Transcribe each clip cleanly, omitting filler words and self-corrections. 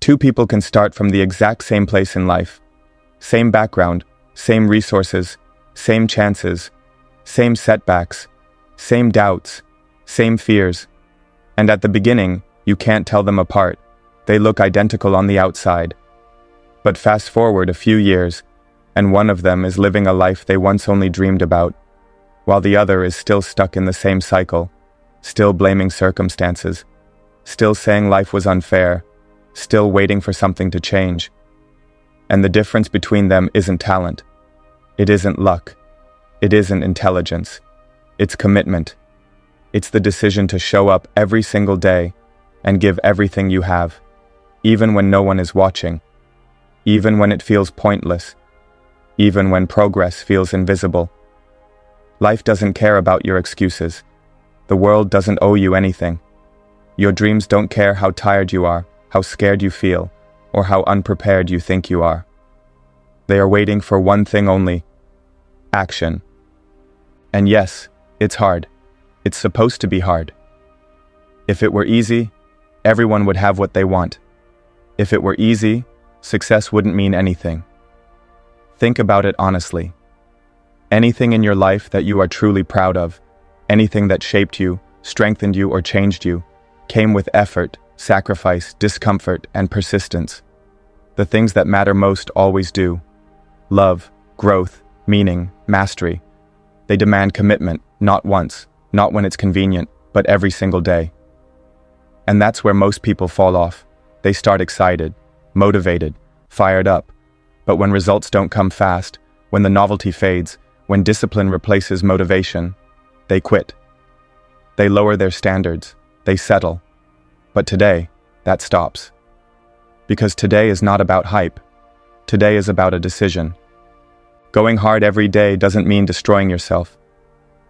Two people can start from the exact same place in life. Same background, same resources, same chances, same setbacks, same doubts, same fears. And at the beginning, you can't tell them apart. They look identical on the outside. But fast forward a few years, and one of them is living a life they once only dreamed about, while the other is still stuck in the same cycle, still blaming circumstances, still saying life was unfair, still waiting for something to change. And the difference between them isn't talent. It isn't luck. It isn't intelligence. It's commitment. It's the decision to show up every single day and give everything you have, even when no one is watching, even when it feels pointless, even when progress feels invisible. Life doesn't care about your excuses. The world doesn't owe you anything. Your dreams don't care how tired you are, how scared you feel, or how unprepared you think you are. They are waiting for one thing only: action. And yes, it's hard. It's supposed to be hard. If it were easy, everyone would have what they want. If it were easy, success wouldn't mean anything. Think about it honestly. Anything in your life that you are truly proud of, anything that shaped you, strengthened you, or changed you, came with effort, sacrifice, discomfort, and persistence. The things that matter most always do. Love, growth, meaning, mastery. They demand commitment, not once, not when it's convenient, but every single day. And that's where most people fall off. They start excited, motivated, fired up. But when results don't come fast, when the novelty fades, when discipline replaces motivation, they quit. They lower their standards. They settle. But today, that stops. Because today is not about hype. Today is about a decision. Going hard every day doesn't mean destroying yourself.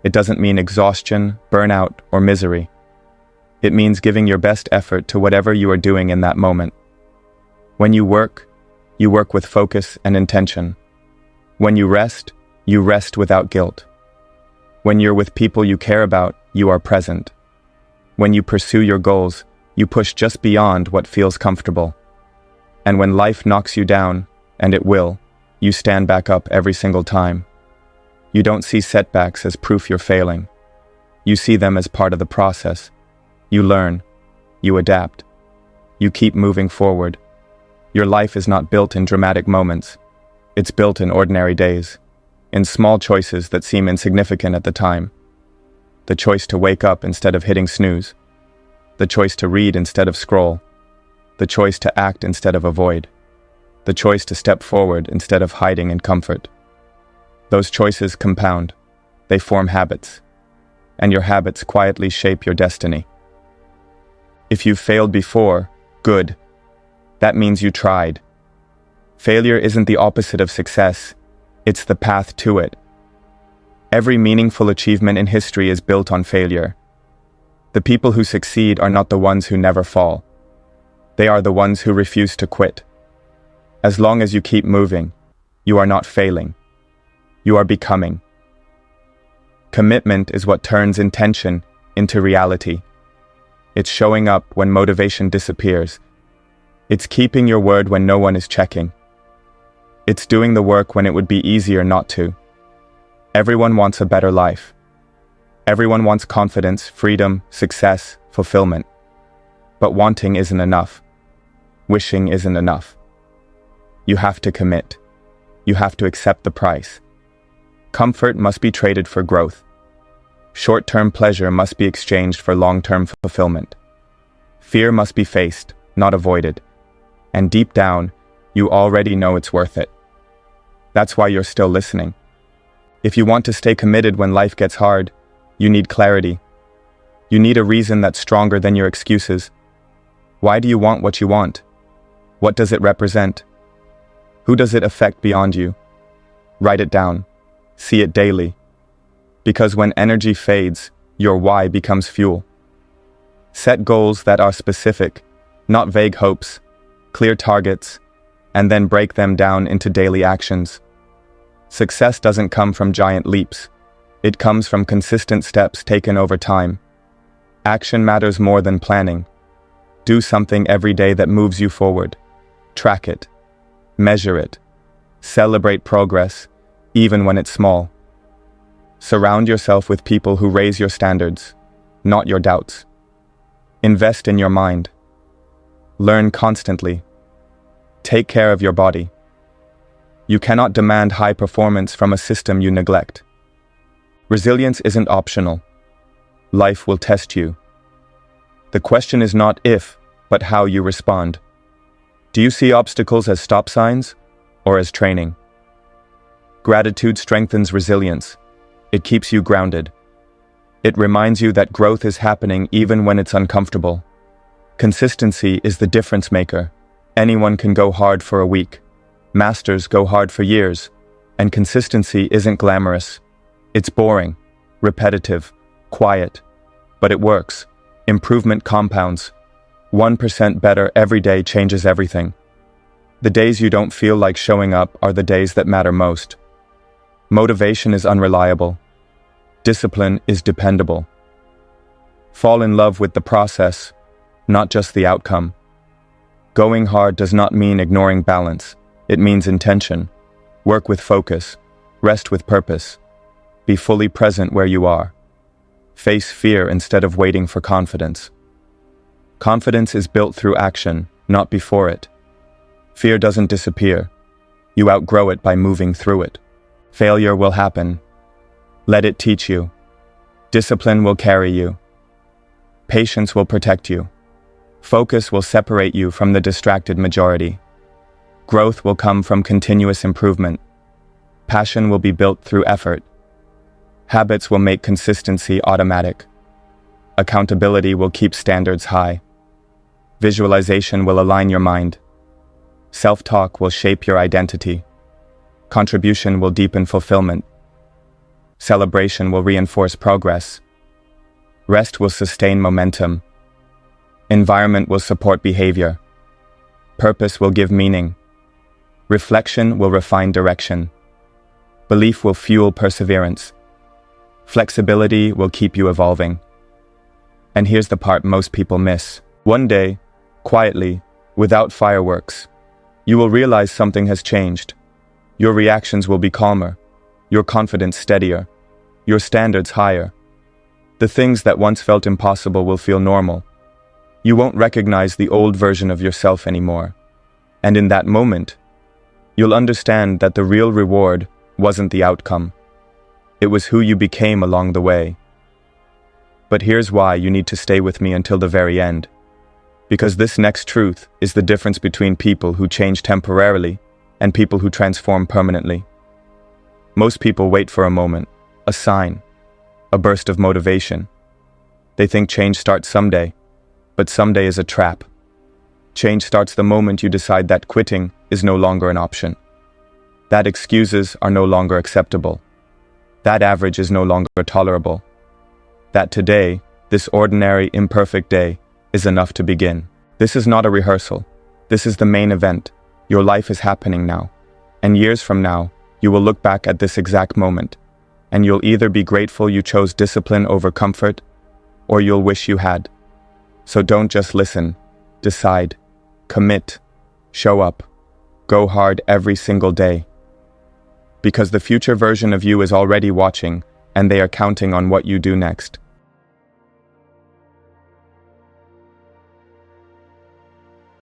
It doesn't mean exhaustion, burnout, or misery. It means giving your best effort to whatever you are doing in that moment. When you work with focus and intention. When you rest without guilt. When you're with people you care about, you are present. When you pursue your goals, you push just beyond what feels comfortable. And when life knocks you down, and it will, you stand back up every single time. You don't see setbacks as proof you're failing. You see them as part of the process. You learn. You adapt. You keep moving forward. Your life is not built in dramatic moments. It's built in ordinary days, in small choices that seem insignificant at the time. The choice to wake up instead of hitting snooze. The choice to read instead of scroll. The choice to act instead of avoid. The choice to step forward instead of hiding in comfort. Those choices compound. They form habits. And your habits quietly shape your destiny. If you've failed before, good. That means you tried. Failure isn't the opposite of success. It's the path to it. Every meaningful achievement in history is built on failure. The people who succeed are not the ones who never fall. They are the ones who refuse to quit. As long as you keep moving, you are not failing. You are becoming. Commitment is what turns intention into reality. It's showing up when motivation disappears. It's keeping your word when no one is checking. It's doing the work when it would be easier not to. Everyone wants a better life. Everyone wants confidence, freedom, success, fulfillment. But wanting isn't enough. Wishing isn't enough. You have to commit. You have to accept the price. Comfort must be traded for growth. Short-term pleasure must be exchanged for long-term fulfillment. Fear must be faced, not avoided. And deep down, you already know it's worth it. That's why you're still listening. If you want to stay committed when life gets hard, you need clarity. You need a reason that's stronger than your excuses. Why do you want what you want? What does it represent? Who does it affect beyond you? Write it down. See it daily. Because when energy fades, your why becomes fuel. Set goals that are specific, not vague hopes, clear targets, and then break them down into daily actions. Success doesn't come from giant leaps. It comes from consistent steps taken over time. Action matters more than planning. Do something every day that moves you forward. Track it. Measure it. Celebrate progress, even when it's small. Surround yourself with people who raise your standards, not your doubts. Invest in your mind. Learn constantly. Take care of your body. You cannot demand high performance from a system you neglect. Resilience isn't optional. Life will test you. The question is not if, but how you respond. Do you see obstacles as stop signs or as training? Gratitude strengthens resilience. It keeps you grounded. It reminds you that growth is happening even when it's uncomfortable. Consistency is the difference maker. Anyone can go hard for a week. Masters go hard for years. And consistency isn't glamorous. It's boring, repetitive, quiet. But it works. Improvement compounds. 1% better every day changes everything. The days you don't feel like showing up are the days that matter most. Motivation is unreliable. Discipline is dependable. Fall in love with the process, not just the outcome. Going hard does not mean ignoring balance. It means intention. Work with focus. Rest with purpose. Be fully present where you are. Face fear instead of waiting for confidence. Confidence is built through action, not before it. Fear doesn't disappear. You outgrow it by moving through it. Failure will happen. Let it teach you. Discipline will carry you. Patience will protect you. Focus will separate you from the distracted majority. Growth will come from continuous improvement. Passion will be built through effort. Habits will make consistency automatic. Accountability will keep standards high. Visualization will align your mind. Self-talk will shape your identity. Contribution will deepen fulfillment. Celebration will reinforce progress. Rest will sustain momentum. Environment will support behavior. Purpose will give meaning. Reflection will refine direction. Belief will fuel perseverance. Flexibility will keep you evolving. And here's the part most people miss. One day, quietly, without fireworks, you will realize something has changed. Your reactions will be calmer, your confidence steadier, your standards higher. The things that once felt impossible will feel normal. You won't recognize the old version of yourself anymore. And in that moment, you'll understand that the real reward wasn't the outcome. It was who you became along the way. But here's why you need to stay with me until the very end. Because this next truth is the difference between people who change temporarily and people who transform permanently. Most people wait for a moment, a sign, a burst of motivation. They think change starts someday, but someday is a trap. Change starts the moment you decide that quitting is no longer an option. That excuses are no longer acceptable. That average is no longer tolerable. That today, this ordinary, imperfect day, is enough to begin. This is not a rehearsal. This is the main event. Your life is happening now. And years from now, you will look back at this exact moment, and you'll either be grateful you chose discipline over comfort, or you'll wish you had. So don't just listen. Decide. Commit. Show up. Go hard every single day. Because the future version of you is already watching, and they are counting on what you do next.